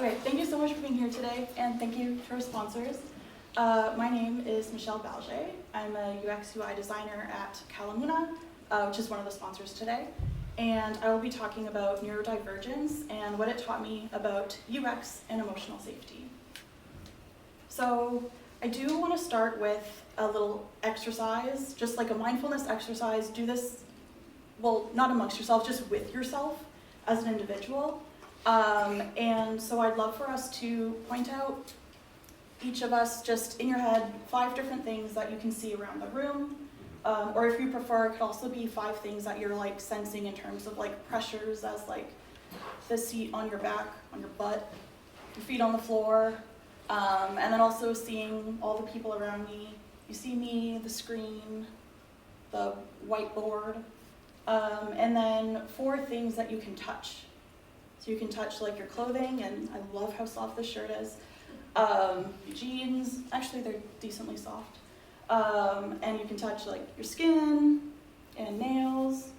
Okay, thank you so much for being here today, and thank you to our sponsors. My name is Michelle Balge. I'm a UX UI designer at Kalamuna, which is one of the sponsors today. And I will be talking about neurodivergence and what it taught me about UX and emotional safety. So I do want to start with a little exercise, just like a mindfulness exercise. Do this, well, not amongst yourself, just with yourself as an individual. And so I'd love for us to point out, each of us, just in your head, 5 different things that you can see around the room. Or if you prefer, it could also be 5 things that you're like sensing in terms of like pressures, as like the seat on your back, on your butt, your feet on the floor, and then also seeing all the people around me. You see me, the screen, the whiteboard, and then 4 things that you can touch. So you can touch like your clothing, and I love how soft this shirt is. Jeans, actually they're decently soft. And you can touch like your skin and nails.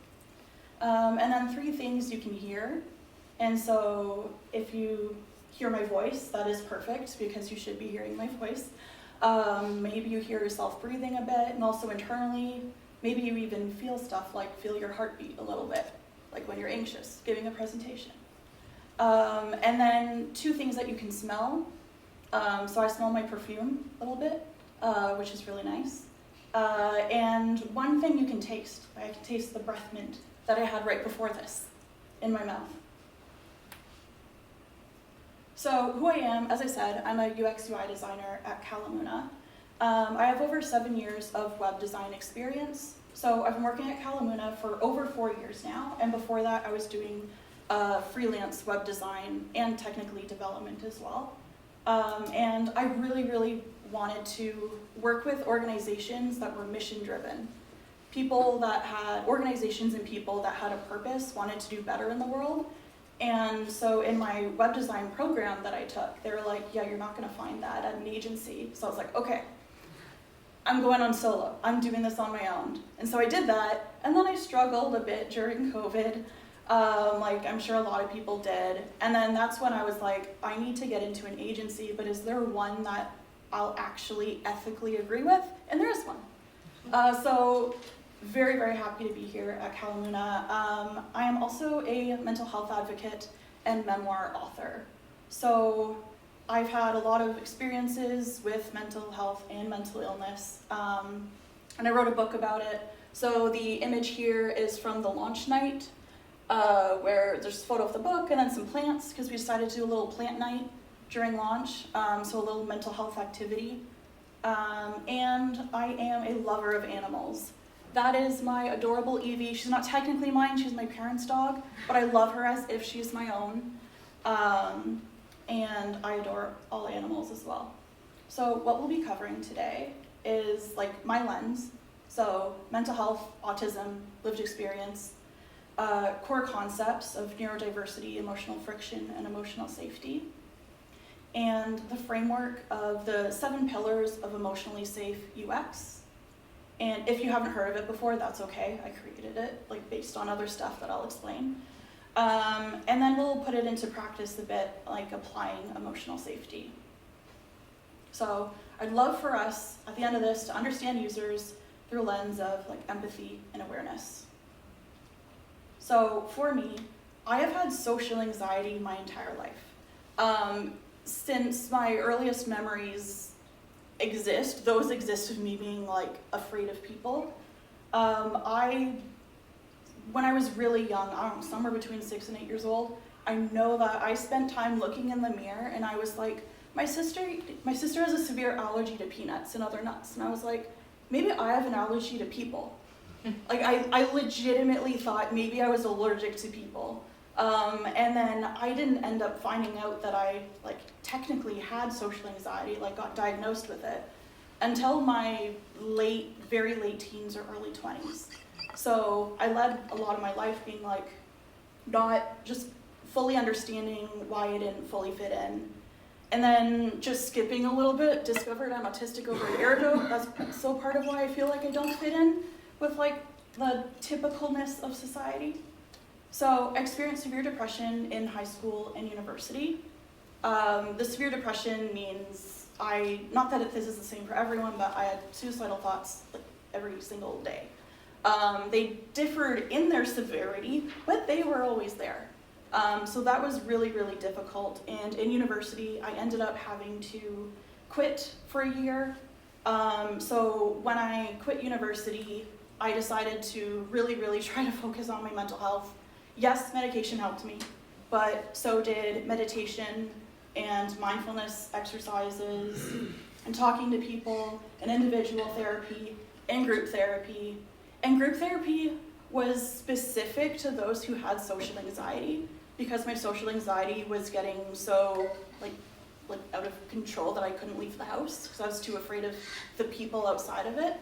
And then 3 things you can hear. And so if you hear my voice, that is perfect because you should be hearing my voice. Maybe you hear yourself breathing a bit, and also internally, maybe you even feel stuff like feel your heartbeat a little bit, like when you're anxious, giving a presentation. And then 2 things that you can smell. So I smell my perfume a little bit, which is really nice. And 1 thing you can taste. I can taste the breath mint that I had right before this in my mouth. So who I am, as I said, I'm a UX UI designer at Kalamuna. I have over 7 years of web design experience. So I've been working at Kalamuna for over 4 years now, and before that I was doing freelance web design and technically development as well. And I really wanted to work with organizations that were mission-driven. Organizations and people that had a purpose, wanted to do better in the world. And so in my web design program that I took, they were like, yeah, you're not gonna find that at an agency. So I was like, okay, I'm going on solo. I'm doing this on my own. And so I did that, and then I struggled a bit during COVID. Like I'm sure a lot of people did. And then that's when I was like, I need to get into an agency, but is there one that I'll actually ethically agree with? And there is one. So very happy to be here at Kalamuna. I am also a mental health advocate and memoir author. So I've had a lot of experiences with mental health and mental illness, and I wrote a book about it. So the image here is from the launch night, where there's a photo of the book and then some plants, because we decided to do a little plant night during launch, so a little mental health activity. And I am a lover of animals. That is my adorable Evie. She's not technically mine, she's my parents' dog, but I love her as if she's my own. And I adore all animals as well. So what we'll be covering today is like my lens, so mental health, autism, lived experience, core concepts of neurodiversity, emotional friction, and emotional safety, and the framework of the 7 pillars of emotionally safe UX. And if you haven't heard of it before, that's okay. I created it like based on other stuff that I'll explain. And then we'll put it into practice a bit, like applying emotional safety. So I'd love for us, at the end of this, to understand users through a lens of like empathy and awareness. So for me, I have had social anxiety my entire life. Since my earliest memories exist, those exist of me being like afraid of people. When I was really young, I don't know, somewhere between 6 and 8 years old, I know that I spent time looking in the mirror and I was like, my sister has a severe allergy to peanuts and other nuts. And I was like, maybe I have an allergy to people. Like I legitimately thought maybe I was allergic to people. And then I didn't end up finding out that I like technically had social anxiety, like got diagnosed with it, until my very late teens or early 20s. So I led a lot of my life being like, not just fully understanding why I didn't fully fit in. And then just skipping a little bit, discovered I'm autistic over a year ago. That's still part of why I feel like I don't fit in with like the typicalness of society. So I experienced severe depression in high school and university. The severe depression means not that this is the same for everyone, but I had suicidal thoughts like every single day. They differed in their severity, but they were always there. So that was really, really difficult. And in university, I ended up having to quit for a year. So when I quit university, I decided to really, really try to focus on my mental health. Yes, medication helped me, but so did meditation and mindfulness exercises and talking to people and individual therapy and group therapy. And group therapy was specific to those who had social anxiety, because my social anxiety was getting so like out of control that I couldn't leave the house because I was too afraid of the people outside of it.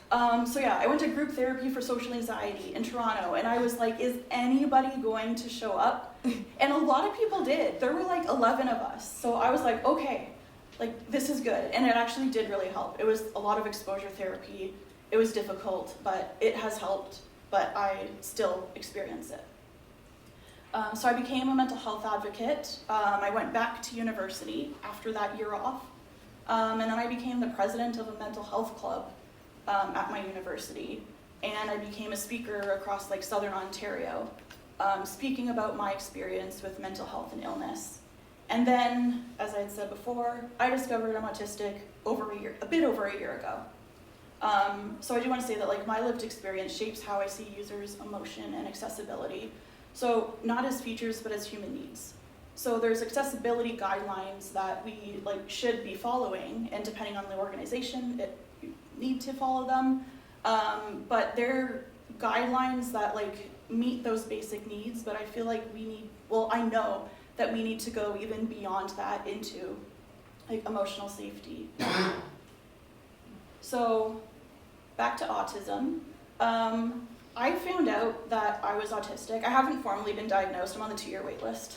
So yeah, I went to group therapy for social anxiety in Toronto, and I was like, is anybody going to show up? And a lot of people did. There were like 11 of us. So I was like, okay, like this is good. And it actually did really help. It was a lot of exposure therapy. It was difficult, but it has helped, but I still experience it. So I became a mental health advocate. I went back to university after that year off. And then I became the president of a mental health club at my university. And I became a speaker across like Southern Ontario, speaking about my experience with mental health and illness. And then, as I had said before, I discovered I'm autistic a bit over a year ago. So I do want to say that like my lived experience shapes how I see users' emotion and accessibility. So not as features, but as human needs. So there's accessibility guidelines that we like should be following, and depending on the organization, you need to follow them. But they're guidelines that like meet those basic needs, but I feel like I know that we need to go even beyond that into like emotional safety. So back to autism. I found out that I was autistic. I haven't formally been diagnosed. I'm on the 2-year wait list.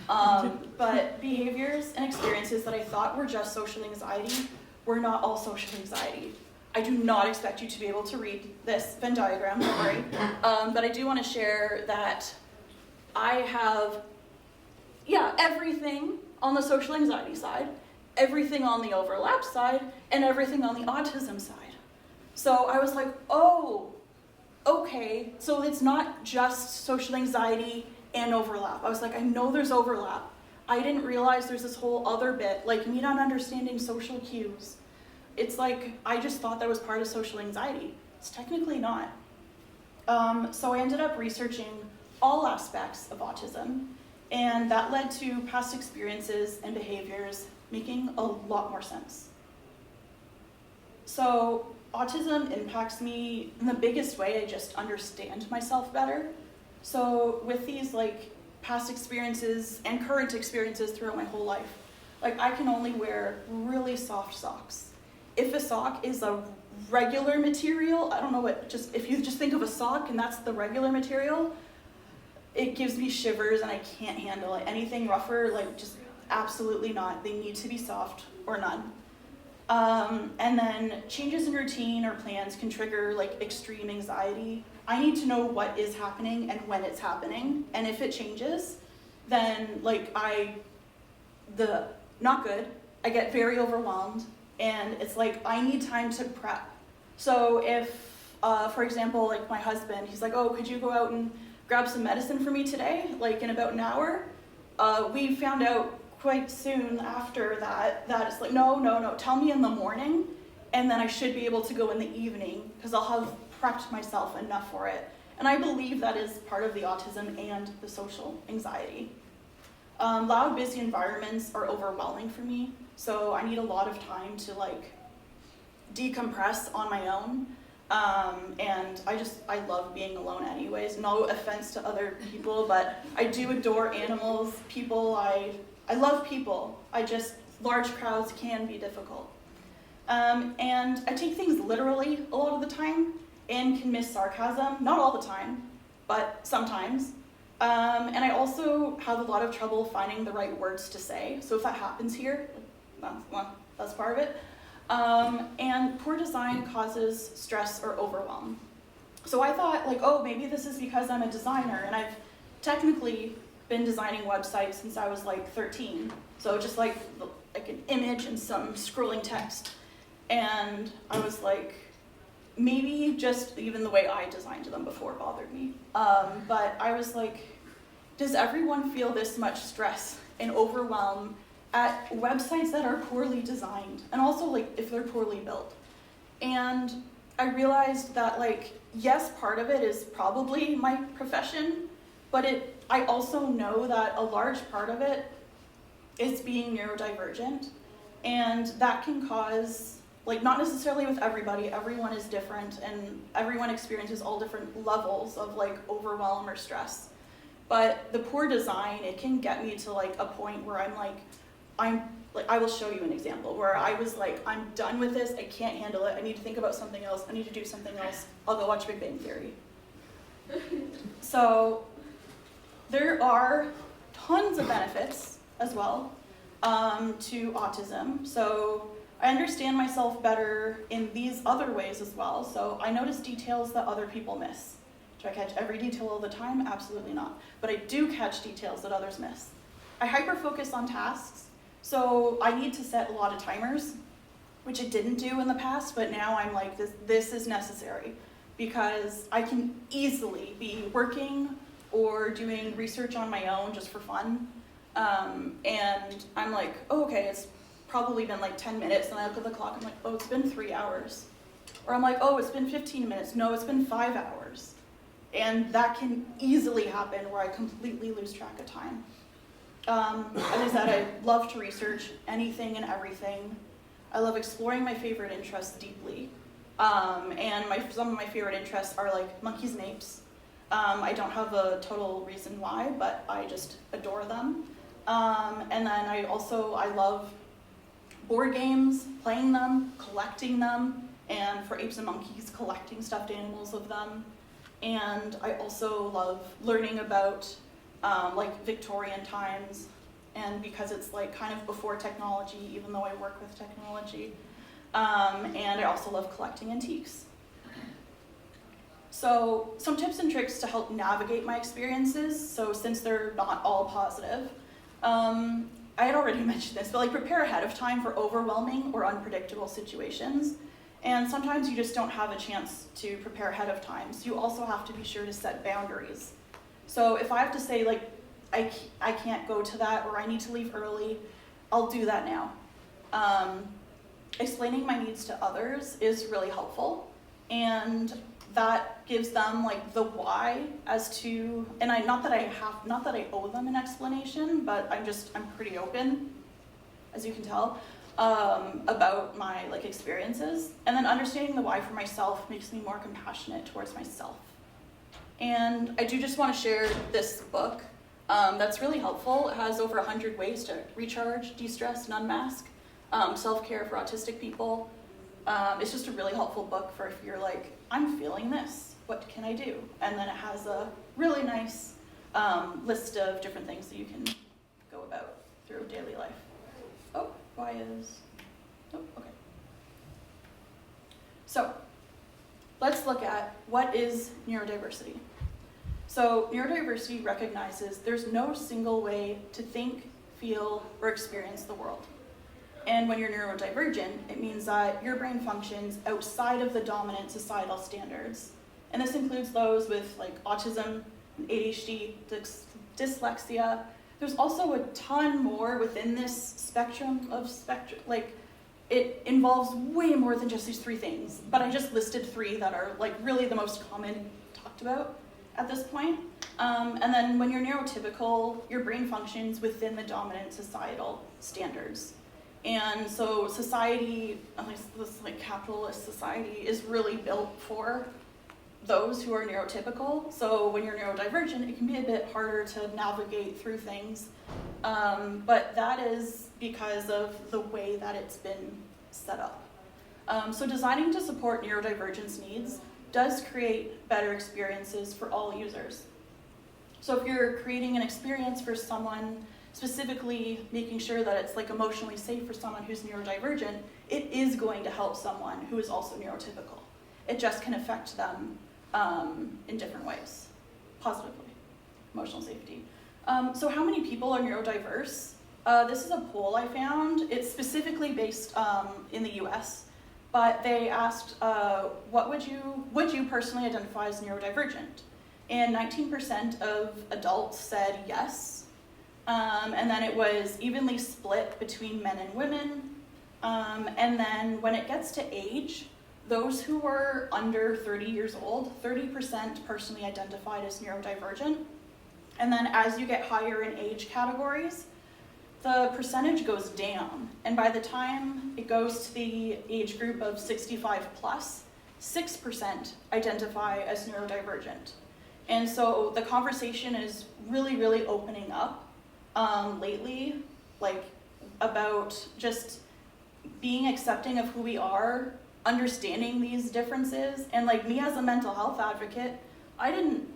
But behaviors and experiences that I thought were just social anxiety were not all social anxiety. I do not expect you to be able to read this Venn diagram, don't worry. But I do want to share that I have, everything on the social anxiety side, everything on the overlap side, and everything on the autism side. So I was like, oh, okay, so it's not just social anxiety and overlap. I was like, I know there's overlap. I didn't realize there's this whole other bit, like me not understanding social cues. It's like, I just thought that was part of social anxiety. It's technically not. So I ended up researching all aspects of autism, and that led to past experiences and behaviors making a lot more sense. So autism impacts me in the biggest way. I just understand myself better. So with these like past experiences and current experiences throughout my whole life, like I can only wear really soft socks. If a sock is a regular material, I don't know if you just think of a sock and that's the regular material, it gives me shivers and I can't handle it. Anything rougher, like just absolutely not. They need to be soft or none. And then changes in routine or plans can trigger like extreme anxiety. I need to know what is happening and when it's happening. And if it changes, then like not good. I get very overwhelmed, and it's like I need time to prep. So if, for example, like my husband, he's like, oh, could you go out and grab some medicine for me today, like in about an hour? We found out quite soon after that it's like, no, tell me in the morning, and then I should be able to go in the evening because I'll have prepped myself enough for it. And I believe that is part of the autism and the social anxiety. Loud, busy environments are overwhelming for me, so I need a lot of time to like decompress on my own. And I love being alone anyways. No offense to other people, but I do adore animals, people. I love people. Large crowds can be difficult. And I take things literally a lot of the time and can miss sarcasm. Not all the time, but sometimes. And I also have a lot of trouble finding the right words to say. So if that happens here, well, that's part of it. And poor design causes stress or overwhelm. So I thought like, oh, maybe this is because I'm a designer and I've technically been designing websites since I was like 13. So just like an image and some scrolling text. And I was like, maybe just even the way I designed them before bothered me. But I was like, does everyone feel this much stress and overwhelm at websites that are poorly designed? And also like if they're poorly built. And I realized that like, yes, part of it is probably my profession, but I also know that a large part of it is being neurodivergent. And that can cause, like not necessarily with everybody, everyone is different and everyone experiences all different levels of like overwhelm or stress. But the poor design, it can get me to like a point where I will show you an example where I was like, I'm done with this, I can't handle it, I need to think about something else, I need to do something else, I'll go watch Big Bang Theory. So there are tons of benefits as well to autism. So I understand myself better in these other ways as well. So I notice details that other people miss. Do I catch every detail all the time? Absolutely not. But I do catch details that others miss. I hyper-focus on tasks. So I need to set a lot of timers, which I didn't do in the past, but now I'm like, this is necessary because I can easily be working or doing research on my own just for fun. And I'm like, oh, okay, it's probably been like 10 minutes, and I look at the clock, I'm like, oh, it's been 3 hours. Or I'm like, oh, it's been 15 minutes. No, it's been 5 hours. And that can easily happen where I completely lose track of time. As I said, I love to research anything and everything. I love exploring my favorite interests deeply. And some of my favorite interests are like monkeys and apes. I don't have a total reason why, but I just adore them. And then I love board games, playing them, collecting them, and for apes and monkeys, collecting stuffed animals of them. And I also love learning about like Victorian times, and because it's like kind of before technology, even though I work with technology. And I also love collecting antiques. So some tips and tricks to help navigate my experiences. So since they're not all positive, I had already mentioned this, but like prepare ahead of time for overwhelming or unpredictable situations. And sometimes you just don't have a chance to prepare ahead of time. So you also have to be sure to set boundaries. So if I have to say like, I can't go to that or I need to leave early, I'll do that now. Explaining my needs to others is really helpful. And that gives them like the why as to, and not that I owe them an explanation, but I'm pretty open, as you can tell, about my like experiences. And then understanding the why for myself makes me more compassionate towards myself. And I do just want to share this book that's really helpful. It has over 100 ways to recharge, de-stress, and unmask. Self-care for autistic people. It's just a really helpful book for if you're like, I'm feeling this, what can I do? And then it has a really nice list of different things that you can go about through daily life. Oh, okay. So let's look at what is neurodiversity. So neurodiversity recognizes there's no single way to think, feel, or experience the world. And when you're neurodivergent, it means that your brain functions outside of the dominant societal standards. And this includes those with like autism, ADHD, dyslexia. There's also a ton more within this spectrum, like it involves way more than just these 3 things, but I just listed 3 that are like really the most common talked about at this point. And then when you're neurotypical, your brain functions within the dominant societal standards. And so society, at least this like capitalist society, is really built for those who are neurotypical. So when you're neurodivergent, it can be a bit harder to navigate through things. But that is because of the way that it's been set up. So designing to support neurodivergence needs does create better experiences for all users. So if you're creating an experience for someone, specifically making sure that it's like emotionally safe for someone who's neurodivergent, it is going to help someone who is also neurotypical. It just can affect them in different ways, positively, emotional safety. So how many people are neurodiverse? This is a poll I found. It's specifically based in the US, but they asked, would you personally identify as neurodivergent? And 19% of adults said yes. And then it was evenly split between men and women. And then when it gets to age, those who were under 30 years old, 30% personally identified as neurodivergent. And then as you get higher in age categories, the percentage goes down. And by the time it goes to the age group of 65 plus, 6% identify as neurodivergent. And so the conversation is really, really opening up lately, like about just being accepting of who we are, understanding these differences. And like me as a mental health advocate, I didn't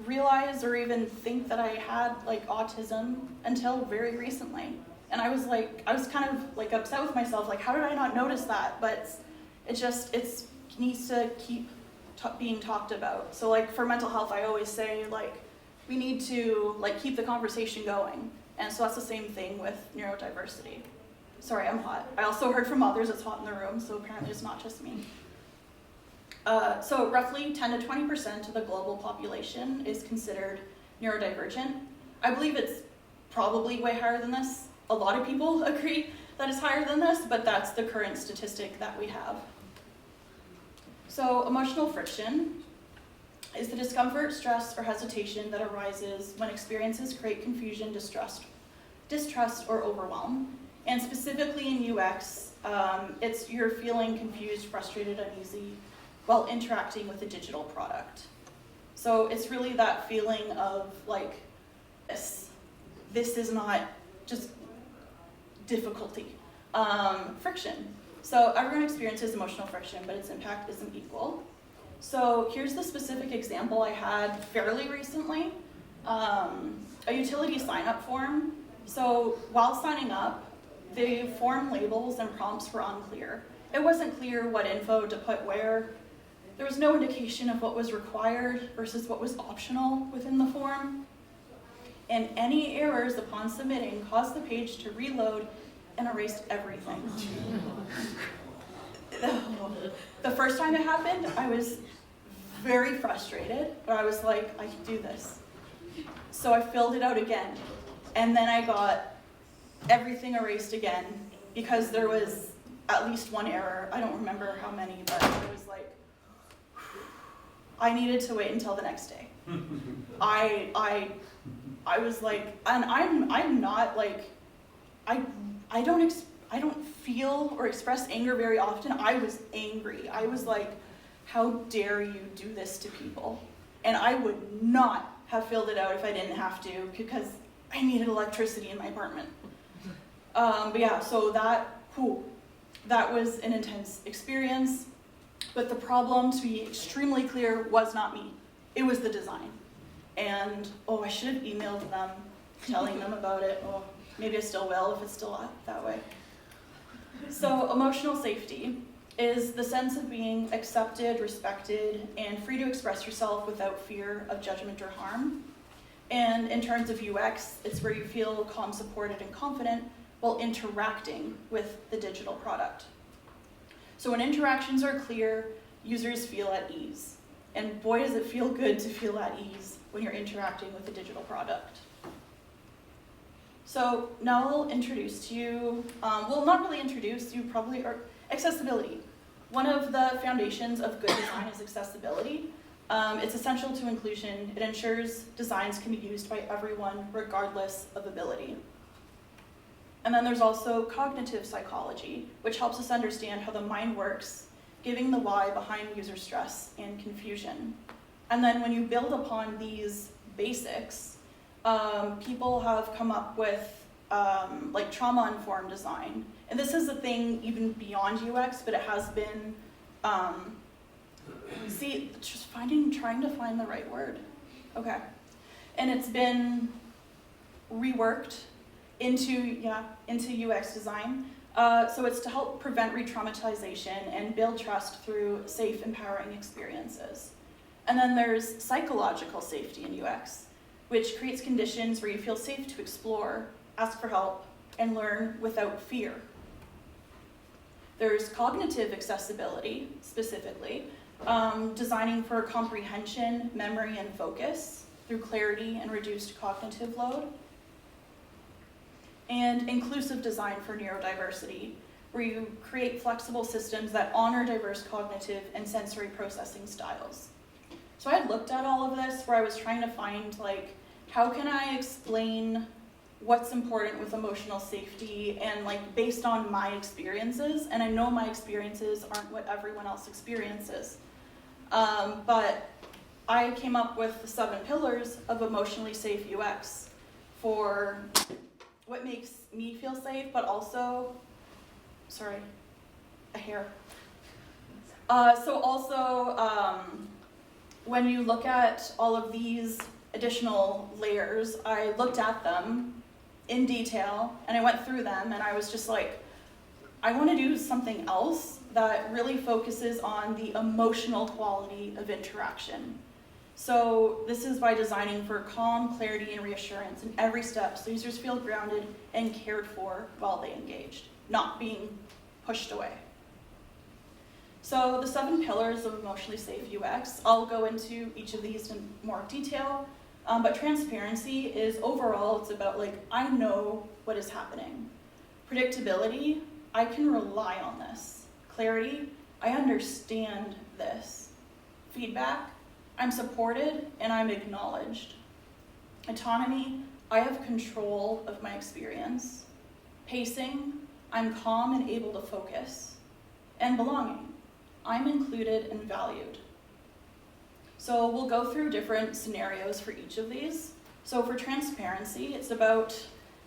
realize or even think that I had like autism until very recently. And I was kind of like upset with myself, like how did I not notice that? But it needs to keep being talked about. So like for mental health, I always say like we need to like keep the conversation going. And so that's the same thing with neurodiversity. Sorry, I'm hot. I also heard from others it's hot in the room, so apparently it's not just me. So roughly 10 to 20% of the global population is considered neurodivergent. I believe it's probably way higher than this. A lot of people agree that it's higher than this, but that's the current statistic that we have. So emotional friction is the discomfort, stress, or hesitation that arises when experiences create confusion, distrust, or overwhelm. And specifically in UX, you're feeling confused, frustrated, uneasy, while interacting with a digital product. So it's really that feeling of like, this is not just difficulty, friction. So everyone experiences emotional friction, but its impact isn't equal. So here's the specific example I had fairly recently, a utility sign-up form. So while signing up, the form labels and prompts were unclear. It wasn't clear what info to put where. There was no indication of what was required versus what was optional within the form. And any errors upon submitting caused the page to reload and erased everything. The first time it happened, I was very frustrated, but I was like, I can do this. So I filled it out again. And then I got everything erased again because there was at least one error. I don't remember how many, but it was like, I needed to wait until the next day. I was like, and I'm not like, I don't feel or express anger very often. I was angry. I was like, how dare you do this to people? And I would not have filled it out if I didn't have to because I needed electricity in my apartment. But yeah, so that was an intense experience. But the problem, to be extremely clear, was not me. It was the design. And, I should have emailed them, telling them about it. Maybe I still will if it's still that way. So emotional safety is the sense of being accepted, respected, and free to express yourself without fear of judgment or harm. And in terms of UX, it's where you feel calm, supported, and confident while interacting with the digital product. So when interactions are clear, users feel at ease. And boy, does it feel good to feel at ease when you're interacting with a digital product. So now I'll introduce to you, not really introduce, you probably are, accessibility. One of the foundations of good design is accessibility. It's essential to inclusion. It ensures designs can be used by everyone regardless of ability. And then there's also cognitive psychology, which helps us understand how the mind works, giving the why behind user stress and confusion. And then when you build upon these basics, people have come up with like trauma-informed design. And this is a thing even beyond UX, but it has been, trying to find the right word. Okay. And it's been reworked into UX design. So it's to help prevent re-traumatization and build trust through safe, empowering experiences. And then there's psychological safety in UX, which creates conditions where you feel safe to explore, ask for help, and learn without fear. There's cognitive accessibility, specifically, designing for comprehension, memory, and focus through clarity and reduced cognitive load. And inclusive design for neurodiversity, where you create flexible systems that honor diverse cognitive and sensory processing styles. So I had looked at all of this where I was trying to find, like, how can I explain what's important with emotional safety and, like, based on my experiences, and I know my experiences aren't what everyone else experiences. But I came up with the 7 pillars of emotionally safe UX for what makes me feel safe, but also, sorry, a hair. When you look at all of these additional layers, I looked at them in detail and I went through them and I was just like, I want to do something else that really focuses on the emotional quality of interaction. So this is by designing for calm, clarity, and reassurance in every step so users feel grounded and cared for while they engaged, not being pushed away. So the 7 pillars of emotionally safe UX, I'll go into each of these in more detail, but transparency is overall, it's about, like, I know what is happening. Predictability, I can rely on this. Clarity, I understand this. Feedback, I'm supported and I'm acknowledged. Autonomy, I have control of my experience. Pacing, I'm calm and able to focus. And belonging, I'm included and valued. So we'll go through different scenarios for each of these. So for transparency, it's about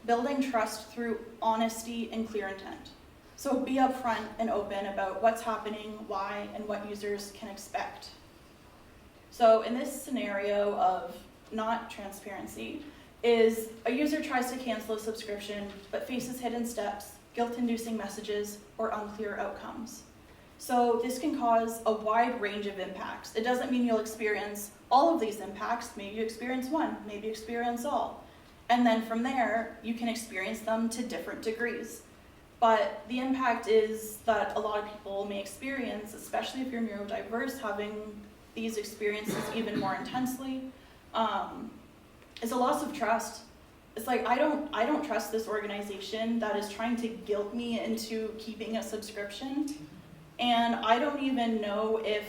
building trust through honesty and clear intent. So be upfront and open about what's happening, why, and what users can expect. So in this scenario of not transparency, is a user tries to cancel a subscription but faces hidden steps, guilt-inducing messages, or unclear outcomes. So this can cause a wide range of impacts. It doesn't mean you'll experience all of these impacts. Maybe you experience one, maybe you experience all. And then from there, you can experience them to different degrees. But the impact is that a lot of people may experience, especially if you're neurodiverse, having these experiences even more intensely, is a loss of trust. It's like, I don't trust this organization that is trying to guilt me into keeping a subscription. And I don't even know if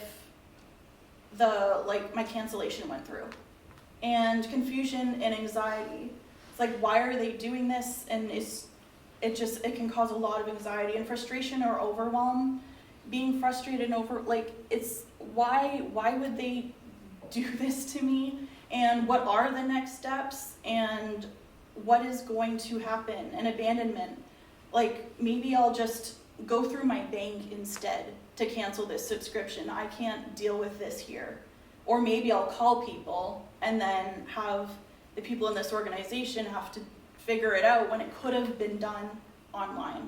my cancellation went through. And confusion and anxiety. It's like, why are they doing this? And it can cause a lot of anxiety and frustration or overwhelm. Being frustrated over, it's why would they do this to me? And what are the next steps? And what is going to happen? And abandonment. Like, maybe I'll just go through my bank instead to cancel this subscription. I can't deal with this here. Or maybe I'll call people and then have the people in this organization have to figure it out when it could have been done online.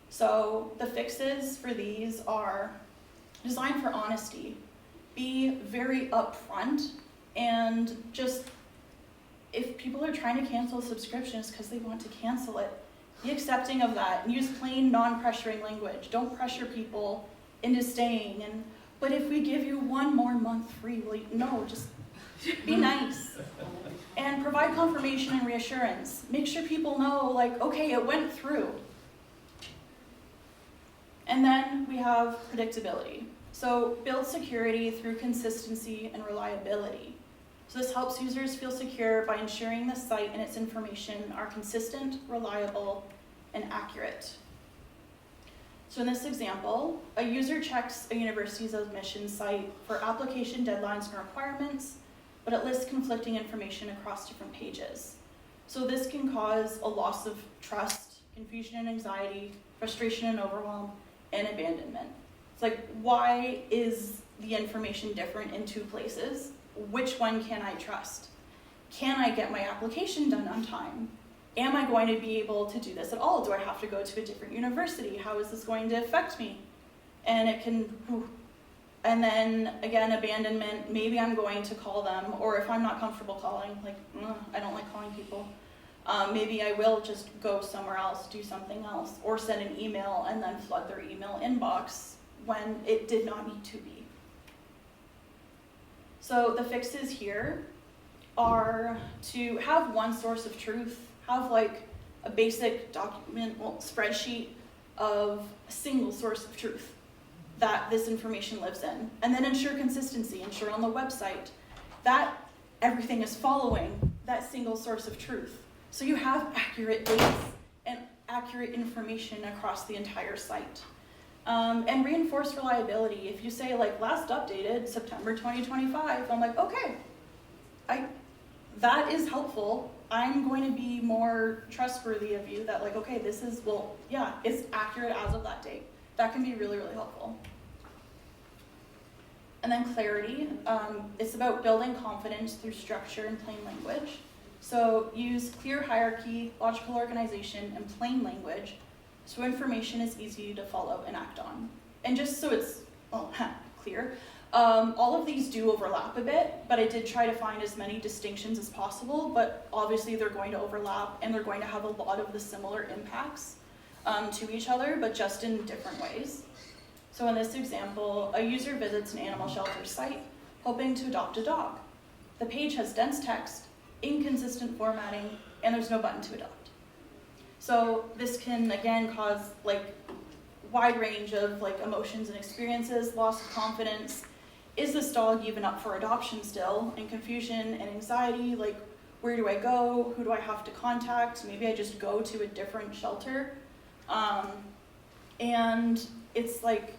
So the fixes for these are design for honesty. Be very upfront and just, if people are trying to cancel subscriptions because they want to cancel it, be accepting of that and use plain non-pressuring language. Don't pressure people into staying. But if we give you 1 more month free, no, just be nice. And provide confirmation and reassurance. Make sure people know, okay, it went through. And then we have predictability. So build security through consistency and reliability. So this helps users feel secure by ensuring the site and its information are consistent, reliable, and accurate. So in this example, a user checks a university's admission site for application deadlines and requirements, but it lists conflicting information across different pages. So this can cause a loss of trust, confusion and anxiety, frustration and overwhelm, and abandonment. It's like, why is the information different in 2 places? Which one can I trust? Can I get my application done on time? Am I going to be able to do this at all? Do I have to go to a different university? How is this going to affect me? And it can And then again, abandonment, maybe I'm going to call them, or if I'm not comfortable calling, like, I don't like calling people, maybe I will just go somewhere else, do something else, or send an email and then flood their email inbox when it did not need to be. So the fixes here are to have one source of truth, have like a basic document, spreadsheet of a single source of truth that this information lives in, and then ensure consistency, ensure on the website that everything is following that single source of truth. So you have accurate dates and accurate information across the entire site. And reinforce reliability. If you say like last updated September 2025, I'm like, okay, that is helpful. I'm going to be more trustworthy of you that like, okay, this is, well, yeah, it's accurate as of that date. That can be really, really helpful. And then clarity, it's about building confidence through structure and plain language. So use clear hierarchy, logical organization, and plain language so information is easy to follow and act on. And just so it's clear, all of these do overlap a bit, but I did try to find as many distinctions as possible, but obviously they're going to overlap and they're going to have a lot of the similar impacts to each other, but just in different ways. So in this example, a user visits an animal shelter site hoping to adopt a dog. The page has dense text, inconsistent formatting, and there's no button to adopt. So this can again cause like wide range of like emotions and experiences, loss of confidence. Is this dog even up for adoption still? And confusion and anxiety, like where do I go? Who do I have to contact? Maybe I just go to a different shelter. And it's like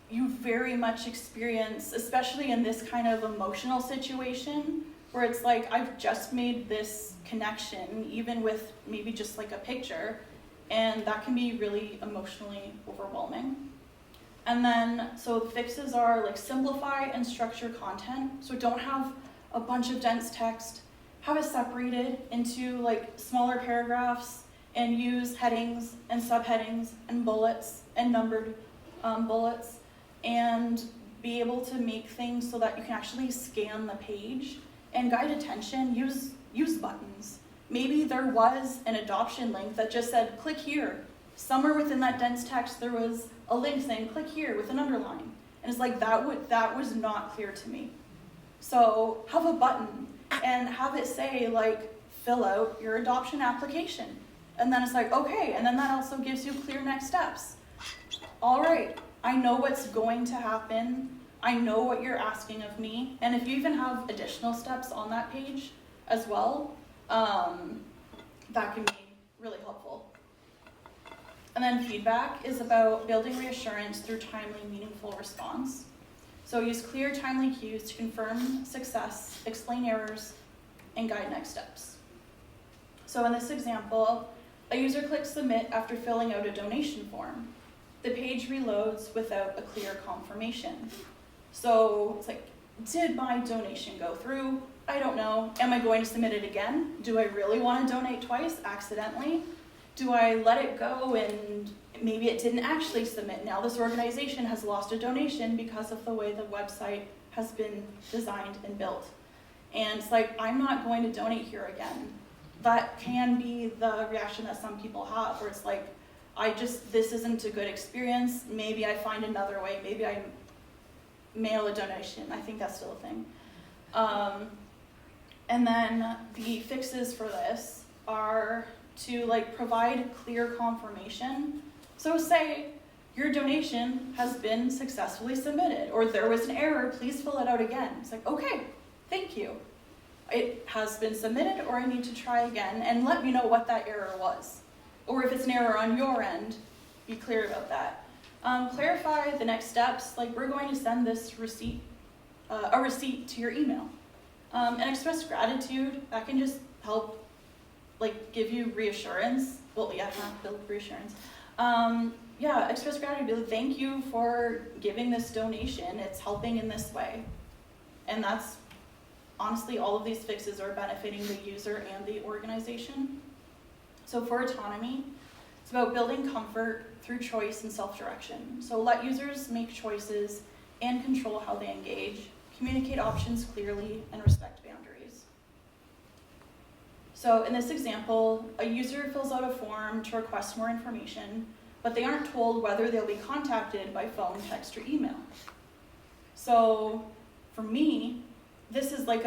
you very much experience, especially in this kind of emotional situation, where it's like I've just made this connection, even with maybe just like a picture, and that can be really emotionally overwhelming. And then, so the fixes are like simplify and structure content. So don't have a bunch of dense text, have it separated into like smaller paragraphs and use headings and subheadings and bullets and numbered bullets, and be able to make things so that you can actually scan the page and guide attention. Use buttons. Maybe there was an adoption link that just said, click here. Somewhere within that dense text, there was a link saying, click here with an underline. And it's like, that was not clear to me. So have a button and have it say, like, fill out your adoption application. And then it's like, okay, and then that also gives you clear next steps. All right, I know what's going to happen. I know what you're asking of me. And if you even have additional steps on that page as well, that can be really helpful. And then feedback is about building reassurance through timely, meaningful response. So use clear, timely cues to confirm success, explain errors, and guide next steps. So in this example, a user clicks submit after filling out a donation form. The page reloads without a clear confirmation. So it's like, did my donation go through? I don't know. Am I going to submit it again? Do I really want to donate twice accidentally? Do I let it go and maybe it didn't actually submit? Now this organization has lost a donation because of the way the website has been designed and built. And it's like, I'm not going to donate here again. That can be the reaction that some people have, where it's like, this isn't a good experience. Maybe I find another way. Maybe I mail a donation. I think that's still a thing. And then the fixes for this are to like provide clear confirmation. So say your donation has been successfully submitted, or there was an error, please fill it out again. It's like, okay, thank you. It has been submitted, or I need to try again, and let me know what that error was. Or if it's an error on your end, be clear about that. Clarify the next steps, like we're going to send this receipt, a receipt to your email. And express gratitude. That can just help like give you reassurance. Well, yeah, not build reassurance. Express gratitude. Thank you for giving this donation. It's helping in this way. And that's honestly, all of these fixes are benefiting the user and the organization. So for autonomy, it's about building comfort through choice and self-direction. So let users make choices and control how they engage, communicate options clearly, and respect boundaries. So in this example, a user fills out a form to request more information, but they aren't told whether they'll be contacted by phone, text, or email. So for me, this is like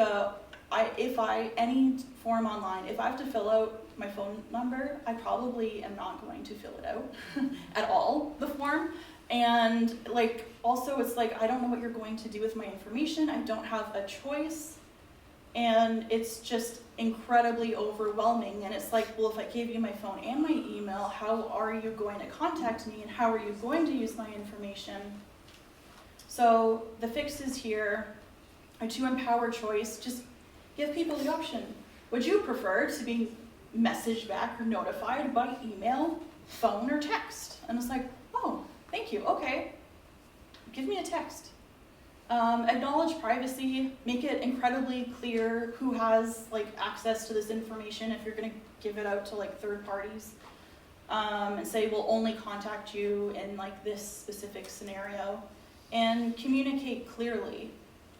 any form online, if I have to fill out my phone number, I probably am not going to fill it out at all, the form. And like, also it's like, I don't know what you're going to do with my information. I don't have a choice. And it's just incredibly overwhelming. And it's like, well, if I gave you my phone and my email, how are you going to contact me and how are you going to use my information? So the fixes here are to empower choice. Just give people the option. Would you prefer to be messaged back or notified by email, phone, or text? And it's like, oh, thank you, okay. Give me a text. Acknowledge privacy, make it incredibly clear who has like access to this information if you're gonna give it out to like third parties. And say we'll only contact you in like this specific scenario. And communicate clearly.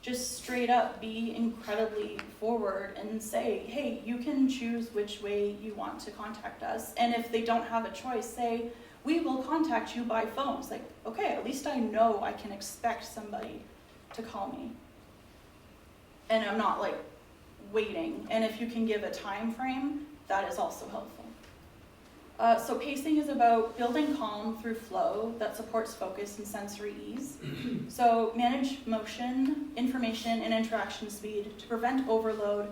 Just straight up be incredibly forward and say, hey, you can choose which way you want to contact us. And if they don't have a choice, say, we will contact you by phone. It's like, okay, at least I know I can expect somebody to call me. And I'm not like waiting. And if you can give a time frame, that is also helpful. So pacing is about building calm through flow that supports focus and sensory ease. So manage motion, information, and interaction speed to prevent overload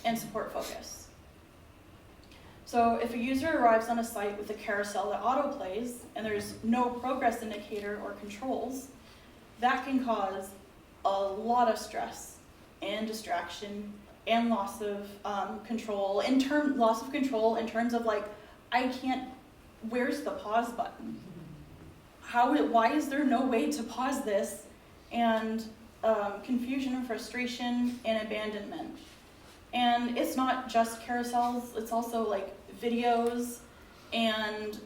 and support focus. So if a user arrives on a site with a carousel that autoplays and there's no progress indicator or controls, that can cause a lot of stress and distraction and loss of control. Loss of control in terms of like, I can't, where's the pause button? Why is there no way to pause this? And confusion and frustration and abandonment. And it's not just carousels, it's also like videos. And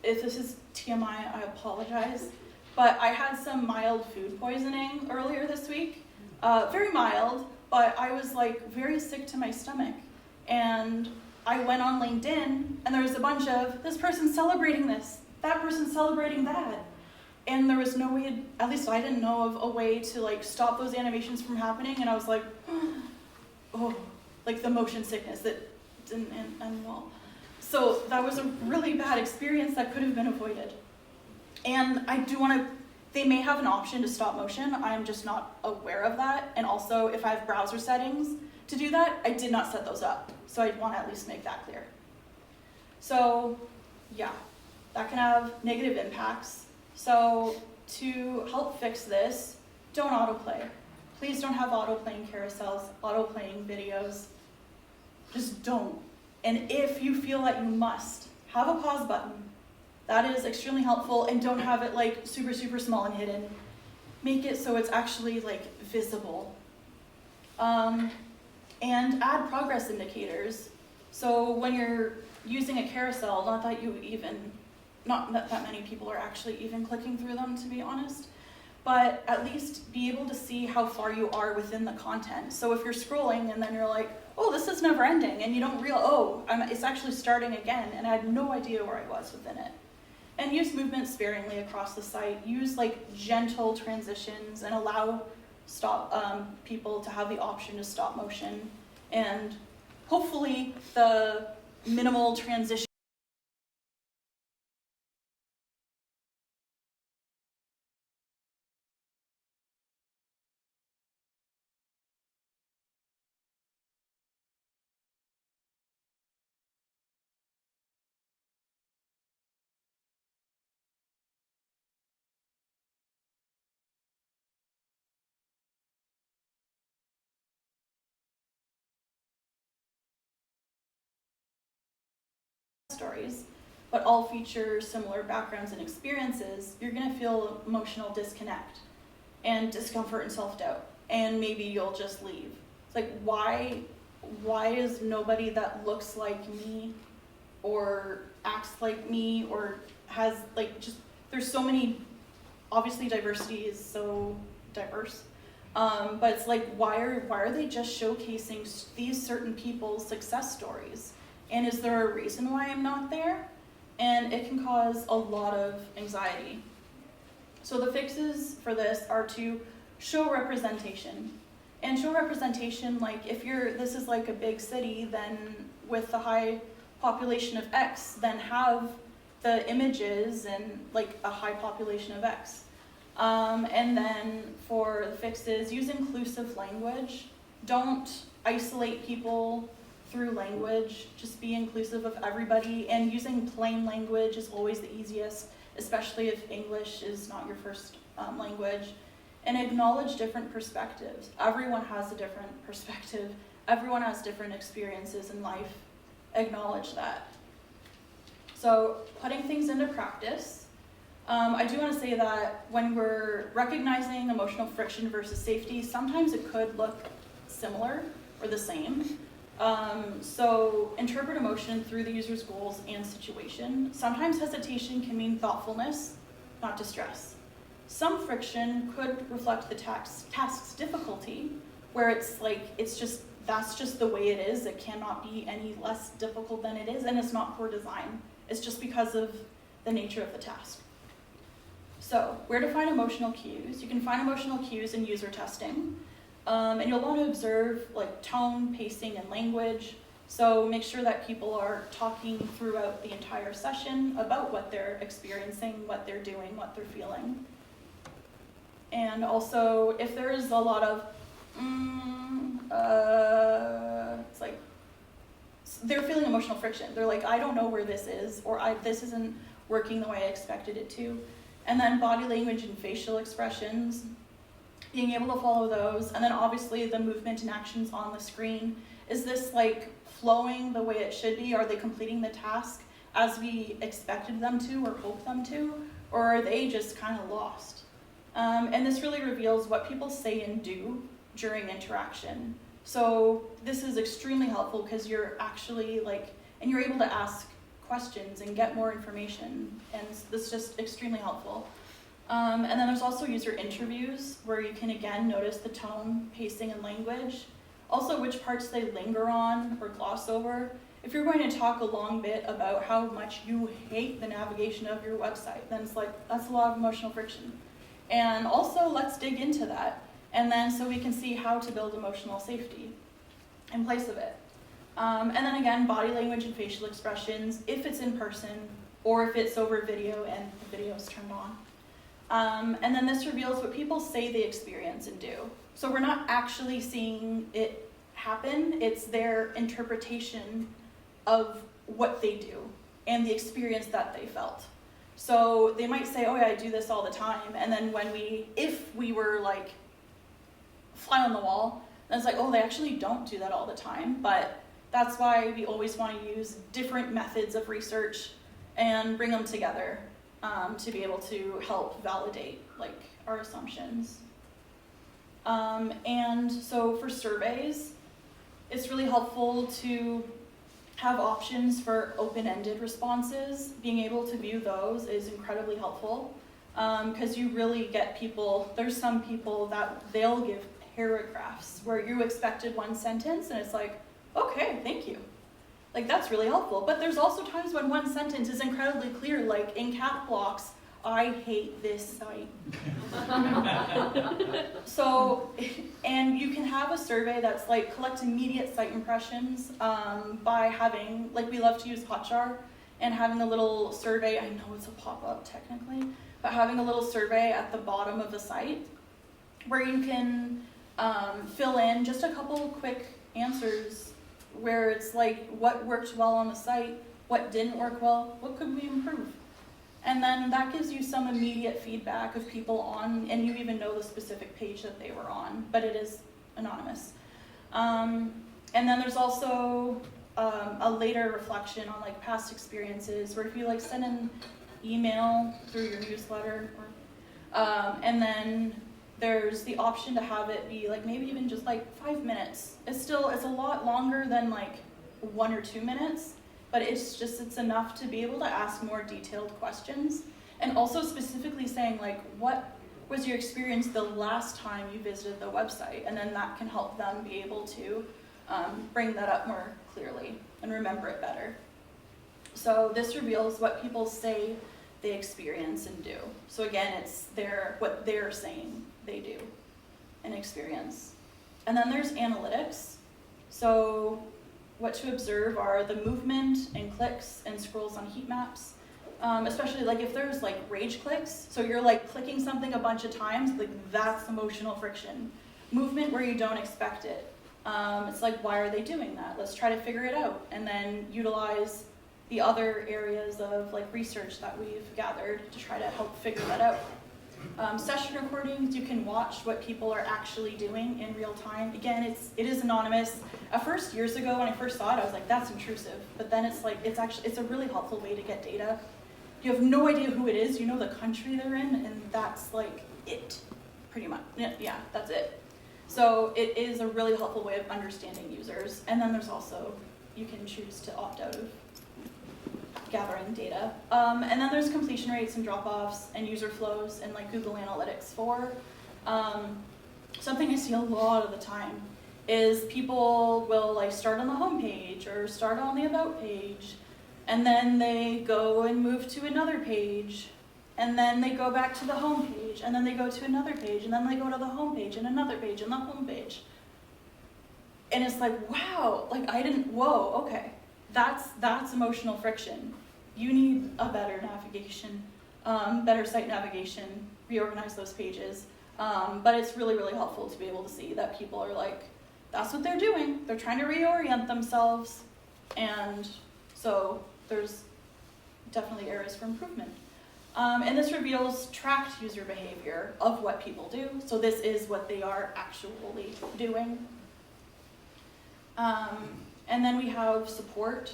if this is TMI, I apologize, but I had some mild food poisoning earlier this week. Very mild, but I was like very sick to my stomach. And I went on LinkedIn and there was a bunch of, this person's celebrating this, that person's celebrating that. And there was no way, at least I didn't know of a way to like stop those animations from happening. And I was like, oh, like the motion sickness that didn't end well. So that was a really bad experience that could have been avoided. And I do want to, they may have an option to stop motion. I'm just not aware of that. And also if I have browser settings to do that, I did not set those up. So I want to at least make that clear. So yeah, that can have negative impacts. So to help fix this, don't autoplay. Please don't have autoplaying carousels, autoplaying videos. Just don't. And if you feel that you must, have a pause button. That is extremely helpful, and don't have it like super, super small and hidden. Make it so it's actually like visible. And add progress indicators. So when you're using a carousel, not that many people are actually even clicking through them, to be honest, but at least be able to see how far you are within the content. So if you're scrolling and then you're like, oh, this is never ending, and you don't realize, it's actually starting again, and I had no idea where I was within it. And use movement sparingly across the site. Use like gentle transitions and allow people to have the option to stop motion. And hopefully the minimal transition stories, but all feature similar backgrounds and experiences, you're going to feel emotional disconnect and discomfort and self-doubt, and maybe you'll just leave. It's like, why is nobody that looks like me or acts like me or has like, just, there's so many obviously diversity is so diverse, but it's like, why are they just showcasing these certain people's success stories? And is there a reason why I'm not there? And it can cause a lot of anxiety. So the fixes for this are to show representation. And show representation, like if this is like a big city, then with the high population of X, then have the images and like a high population of X. And then for the fixes, use inclusive language. Don't isolate people through language, just be inclusive of everybody, and using plain language is always the easiest, especially if English is not your first language. And acknowledge different perspectives. Everyone has a different perspective. Everyone has different experiences in life. Acknowledge that. So putting things into practice, I do want to say that when we're recognizing emotional friction versus safety, sometimes it could look similar or the same. So interpret emotion through the user's goals and situation. Sometimes hesitation can mean thoughtfulness, not distress. Some friction could reflect the task's difficulty, where it's like, that's just the way it is. It cannot be any less difficult than it is, and it's not poor design. It's just because of the nature of the task. So, where to find emotional cues? You can find emotional cues in user testing. And you'll want to observe like tone, pacing, and language. So make sure that people are talking throughout the entire session about what they're experiencing, what they're doing, what they're feeling. And also, if there is a lot of, it's like, they're feeling emotional friction. They're like, I don't know where this is, or this isn't working the way I expected it to. And then body language and facial expressions, being able to follow those, and then obviously the movement and actions on the screen. Is this like flowing the way it should be? Are they completing the task as we expected them to or hoped them to? Or are they just kind of lost? And this really reveals what people say and do during interaction. So this is extremely helpful because you're actually and you're able to ask questions and get more information, and this is just extremely helpful. And then there's also user interviews where you can again notice the tone, pacing, and language. Also which parts they linger on or gloss over. If you're going to talk a long bit about how much you hate the navigation of your website, then it's like, that's a lot of emotional friction. And also let's dig into that. And then so we can see how to build emotional safety in place of it. And then again, body language and facial expressions, if it's in person or if it's over video and the video is turned on. And then this reveals what people say they experience and do. So we're not actually seeing it happen, it's their interpretation of what they do and the experience that they felt. So they might say, oh yeah, I do this all the time, and then if we were like fly on the wall, then it's like, oh, they actually don't do that all the time, but that's why we always want to use different methods of research and bring them together. To be able to help validate our assumptions. And so for surveys, it's really helpful to have options for open-ended responses. Being able to view those is incredibly helpful because you really get people, there's some people that they'll give paragraphs where you expected one sentence and it's like, okay, thank you. That's really helpful. But there's also times when one sentence is incredibly clear, like in cap blocks, I hate this site. So, and you can have a survey that's collect immediate site impressions by having, we love to use Hotjar, and having a little survey, I know it's a pop-up technically, but having a little survey at the bottom of the site where you can fill in just a couple quick answers where it's what worked well on the site, what didn't work well, what could we improve? And then that gives you some immediate feedback of people on, and you even know the specific page that they were on, but it is anonymous. And then there's also a later reflection on past experiences, where if you send an email through your newsletter, and then there's the option to have it be maybe even just 5 minutes. It's a lot longer than 1 or 2 minutes, but it's enough to be able to ask more detailed questions. And also specifically saying like, what was your experience the last time you visited the website? And then that can help them be able to bring that up more clearly and remember it better. So this reveals what people say they experience and do. So again, it's what they're saying they do and experience. And then there's analytics. So what to observe are the movement and clicks and scrolls on heat maps. Especially like if there's like rage clicks, so you're like clicking something a bunch of times, like that's emotional friction. Movement where you don't expect it. It's like, why are they doing that? Let's try to figure it out, and then utilize the other areas of like research that we've gathered to try to help figure that out. Session recordings, you can watch what people are actually doing in real time. Again, it is anonymous. At first, years ago when I first saw it, I was like, that's intrusive. But then it's like, it's a really helpful way to get data. You have no idea who it is, you know the country they're in, and that's like it, pretty much. Yeah, that's it. So it is a really helpful way of understanding users. And then there's also, you can choose to opt out of gathering data. And then there's completion rates and drop-offs and user flows and like Google Analytics 4. Something I see a lot of the time is people will like start on the home page or start on the about page, and then they go and move to another page, and then they go back to the home page, and then they go to another page, and then they go to the home page and another page and the home page. And it's like, wow, like whoa, okay. That's emotional friction. You need a better navigation, better site navigation, reorganize those pages. But it's really, really helpful to be able to see that people are like, that's what they're doing. They're trying to reorient themselves. And so there's definitely areas for improvement. And this reveals tracked user behavior of what people do. So this is what they are actually doing. And then we have support.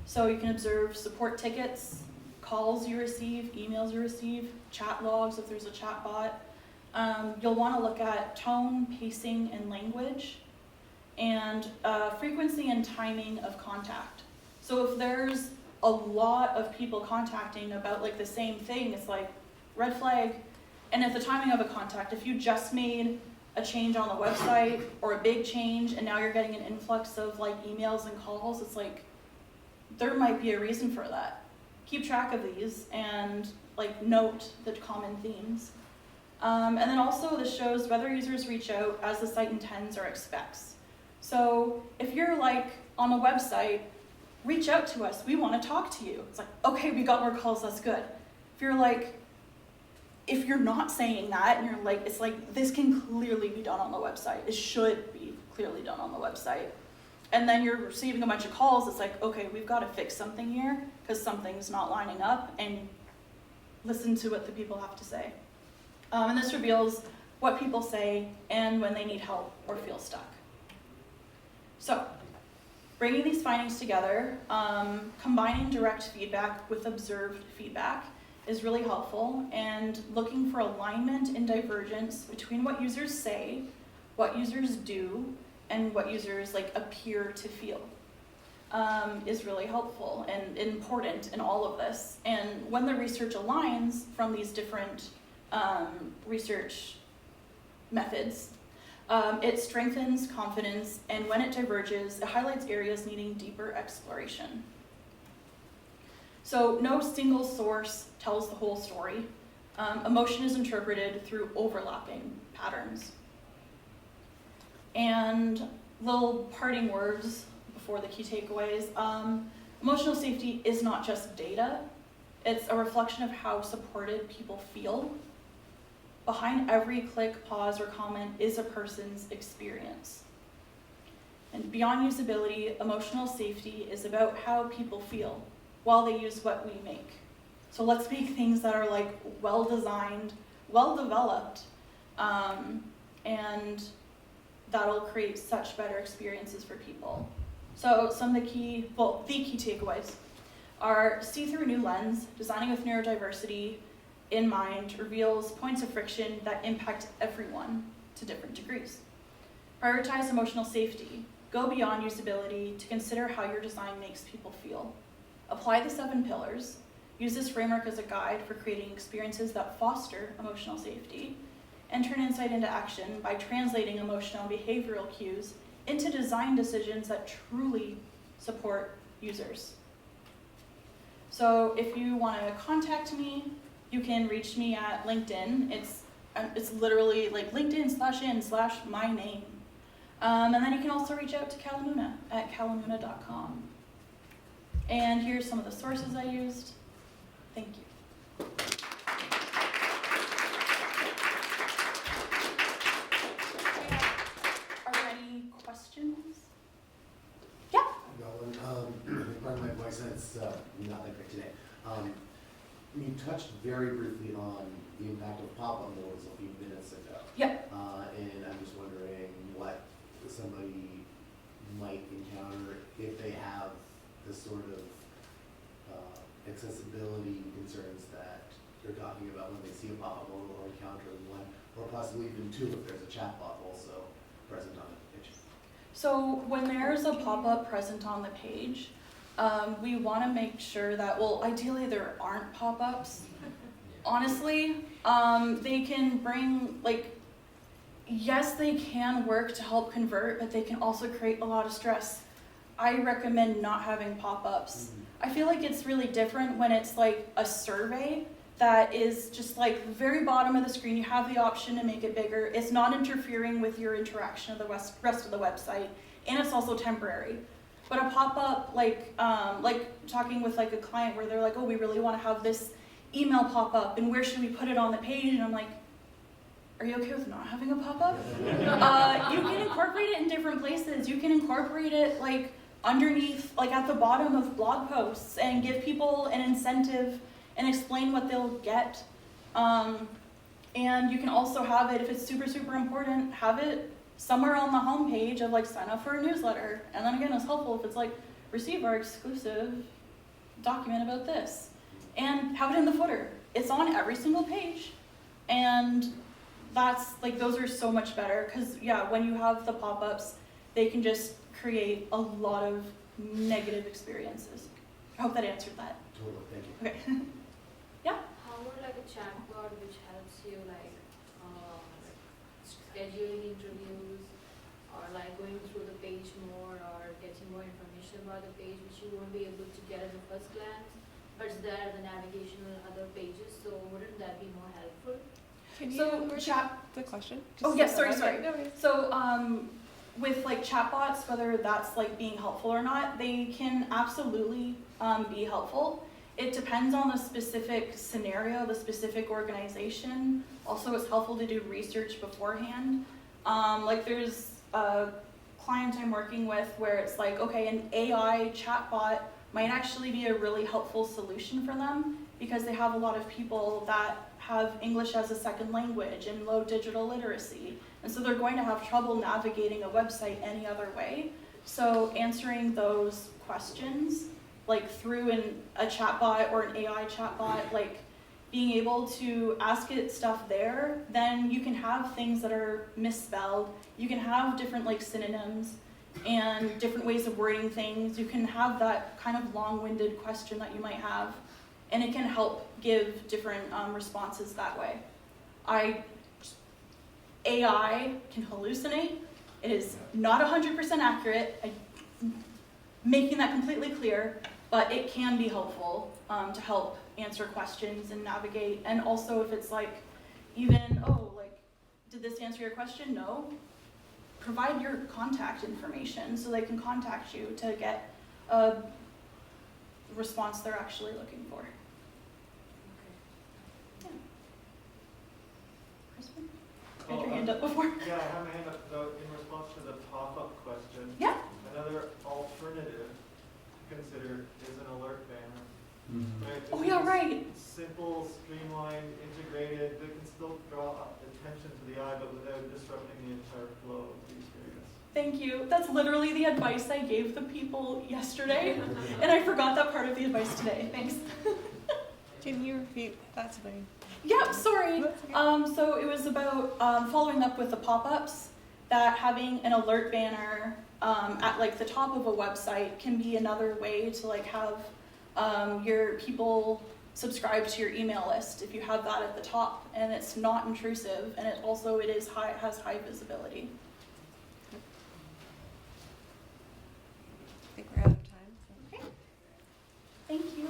So you can observe support tickets, calls you receive, emails you receive, chat logs if there's a chat bot. You'll want to look at tone, pacing, and language, and frequency and timing of contact. So if there's a lot of people contacting about like the same thing, it's like red flag. And if the timing of a contact, if you just made a change on the website or a big change and now you're getting an influx of like emails and calls, it's like there might be a reason for that. Keep track of these and like note the common themes. And then also this shows whether users reach out as the site intends or expects. So if you're like on a website, reach out to us, we want to talk to you. It's like, okay, we got more calls, that's good. If you're not saying that and you're like, it's like, this can clearly be done on the website. It should be clearly done on the website. And then you're receiving a bunch of calls, it's like, okay, we've got to fix something here because something's not lining up, and listen to what the people have to say. And this reveals what people say and when they need help or feel stuck. So, bringing these findings together, combining direct feedback with observed feedback is really helpful, and looking for alignment and divergence between what users say, what users do, and what users like appear to feel is really helpful and important in all of this. And when the research aligns from these different research methods, it strengthens confidence, and when it diverges, it highlights areas needing deeper exploration. So no single source tells the whole story. Emotion is interpreted through overlapping patterns. And little parting words before the key takeaways. Emotional safety is not just data. It's a reflection of how supported people feel. Behind every click, pause, or comment is a person's experience. And beyond usability, emotional safety is about how people feel while they use what we make. So let's make things that are like well-designed, well-developed, and that'll create such better experiences for people. So some of the key takeaways are: see through a new lens, designing with neurodiversity in mind reveals points of friction that impact everyone to different degrees. Prioritize emotional safety. Go beyond usability to consider how your design makes people feel. Apply the 7 pillars use this framework as a guide for creating experiences that foster emotional safety, and turn insight into action by translating emotional and behavioral cues into design decisions that truly support users. So if you want to contact me, you can reach me at LinkedIn. It's literally like LinkedIn/in/my name. And then you can also reach out to Kalamuna at kalamuna.com. And here's some of the sources I used. Thank you. Are there any questions? Yeah? Pardon my voice, and it's not that great today. You touched very briefly on the impact of pop-up noise a few minutes ago. Yep. And I'm just wondering what somebody might encounter if they have the sort of accessibility concerns that you're talking about when they see a pop-up modal or encounter one, or possibly even two if there's a chatbot also present on the page. So when there's a pop-up present on the page, we want to make sure that, well, ideally there aren't pop-ups. Honestly, they can bring, like, yes, they can work to help convert, but they can also create a lot of stress. I recommend not having pop-ups. I feel like it's really different when it's like a survey that is just like very bottom of the screen. You have the option to make it bigger. It's not interfering with your interaction of the rest of the website, and it's also temporary. But a pop-up, like talking with like a client where they're like, oh, we really want to have this email pop up, and where should we put it on the page? And I'm like, are you okay with not having a pop-up? You can incorporate it in different places. You can incorporate it like underneath, like at the bottom of blog posts, and give people an incentive and explain what they'll get. And you can also have it, if it's super, super important, have it somewhere on the home page of like sign up for a newsletter. And then again, it's helpful if it's like receive our exclusive document about this. And have it in the footer. It's on every single page. And that's like, those are so much better, because yeah, when you have the pop-ups, they can just create a lot of negative experiences. I hope that answered that. Totally, thank you. Okay. Yeah? How would like a chatbot which helps you like scheduling interviews, or like going through the page more, or getting more information about the page which you won't be able to get at the first glance, but it's there at the navigation and other pages, so wouldn't that be more helpful? Can you So repeat the question? Oh yes, sorry. No worries. So with like chatbots, whether that's like being helpful or not, they can absolutely be helpful. It depends on the specific scenario, the specific organization. Also, it's helpful to do research beforehand. Like there's a client I'm working with where it's like, okay, an AI chatbot might actually be a really helpful solution for them, because they have a lot of people that have English as a second language and low digital literacy. And so they're going to have trouble navigating a website any other way. So answering those questions, like through a chatbot or an AI chatbot, like being able to ask it stuff there, then you can have things that are misspelled. You can have different like synonyms and different ways of wording things. You can have that kind of long-winded question that you might have, and it can help give different responses that way. AI can hallucinate. It is not 100% accurate, making that completely clear, but it can be helpful to help answer questions and navigate. And also if it's like, even, oh, like, did this answer your question? No. Provide your contact information so they can contact you to get a response they're actually looking for. Yeah. Crispin? You had your hand up before? Yeah, I have my hand up. So in response to the pop-up question, Yeah. another alternative to consider is an alert banner. Right? Oh It's yeah, just right. Simple, streamlined, integrated, that can still draw attention to the eye, but without disrupting the entire flow of the experience. Thank you. That's literally the advice I gave the people yesterday, and I forgot that part of the advice today. Thanks. Can you repeat that to me? Yeah, sorry. That's okay. So it was about following up with the pop-ups, that having an alert banner at like the top of a website can be another way to like have your people subscribe to your email list if you have that at the top, and it's not intrusive, and it has high visibility. I think we're out of time. Thank you.